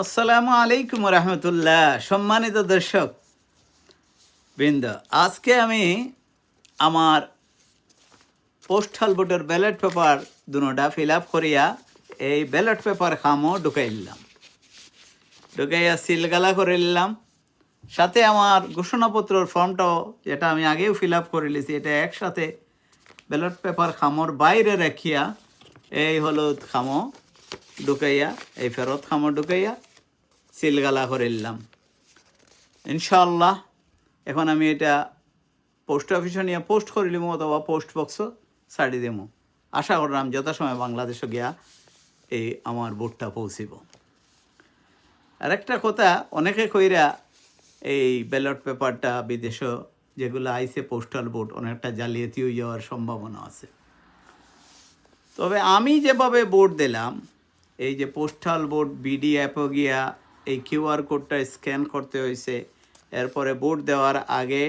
আসসালামু আলাইকুম রহমতুল্লাহ। সম্মানিত দর্শক বৃন্দ, আজকে আমি আমার পোস্টাল ভোটের ব্যালট পেপার দুটা ফিল আপ করিয়া এই ব্যালট পেপার খামও ঢুকাইয়া সিলগালা করে নিলাম। সাথে আমার ঘোষণাপত্রর ফর্মটাও, যেটা আমি আগেও ফিল আপ করে নিয়েছি, এটা একসাথে ব্যালট পেপার খামোর বাইরে রাখিয়া এই হলুদ খামো ঢুকাইয়া, এই ফেরত খামো ঢুকাইয়া সিলগালা করে নিলাম। ইনশাআল্লাহ এখন আমি এটা পোস্ট অফিসে নিয়ে পোস্ট করিলিম অথবা পোস্ট বক্সও ছাড়ি দেব। আশা করলাম যথাসময় বাংলাদেশে গিয়া এই আমার ভোটটা পৌঁছিব। আর একটা কথা, অনেকে কইরা এই ব্যালট পেপারটা বিদেশে যেগুলো আইসে পোস্টাল ভোট অনেকটা জালিয়াতি হয়ে যাওয়ার সম্ভাবনা আছে। তবে আমি যেভাবে ভোট দিলাম, এই যে পোস্টাল ভোট বিডি অ্যাপে গিয়া এই কিউআর কোডটা স্ক্যান করতে হয়েছে, এরপরে ভোট দেওয়ার আগে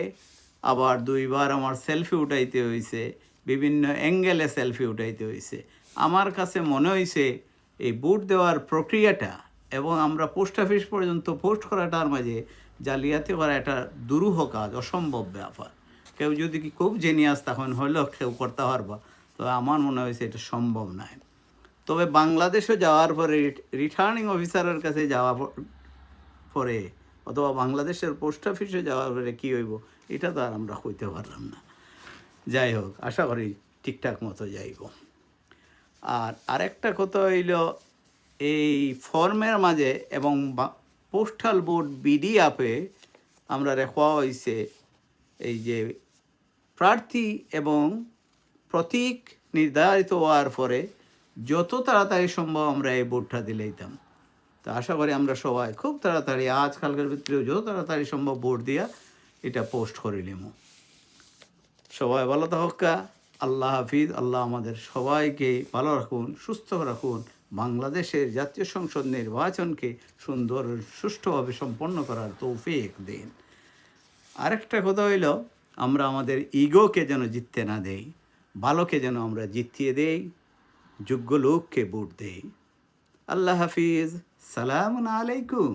আবার দুইবার আমার সেলফি উঠাইতে হয়েছে, বিভিন্ন অ্যাঙ্গেলে সেলফি উঠাইতে হয়েছে। আমার কাছে মনে হয়েছে এই ভোট দেওয়ার প্রক্রিয়াটা এবং আমরা পোস্ট অফিস পর্যন্ত পোস্ট করাটার মাঝে জালিয়াতি করা একটা দুরূহ কাজ, অসম্ভব ব্যাপার। কেউ যদি কি খুব জেনিয়াস তখন হলেও কেউ করতে পারবা, তো আমার মনে হয়েছে এটা সম্ভব নয়। তবে বাংলাদেশে যাওয়ার পরে রিটার্নিং অফিসারের কাছে যাওয়া পরে অথবা বাংলাদেশের পোস্ট অফিসে যাওয়ার পরে কী হইব এটা তো আর আমরা কইতে পারলাম না। যাই হোক, আশা করি ঠিকঠাক মতো যাইব। আর আরেকটা কথা হইল, এই ফর্মের মাঝে এবং পোস্টাল ভোট বিডি অ্যাপে আমরা রেখা হয়েছে এই যে প্রার্থী এবং প্রতীক নির্ধারিত হওয়ার পরে যত তাড়াতাড়ি সম্ভব আমরা এই ভোটটা দিলেইতাম। তো আশা করি আমরা সবাই খুব তাড়াতাড়ি, আজকালকার ভিতরেও যত তাড়াতাড়ি সম্ভব ভোট দিয়া এটা পোস্ট করে নিব। সবাই ভালো থাকা। আল্লাহ হাফিজ। আল্লাহ আমাদের সবাইকে ভালো রাখুন, সুস্থ রাখুন। বাংলাদেশের জাতীয় সংসদ নির্বাচনকে সুন্দর সুষ্ঠুভাবে সম্পন্ন করার তৌফিক দিন। আরেকটা কথা হইল, আমরা আমাদের ইগোকে যেন জিততে না দেই, ভালোকে যেন আমরা জিতিয়ে দেই, যোগ্য লোককে ভোট দেই। আল্লাহ হাফিজ। সালামুন আলাইকুম।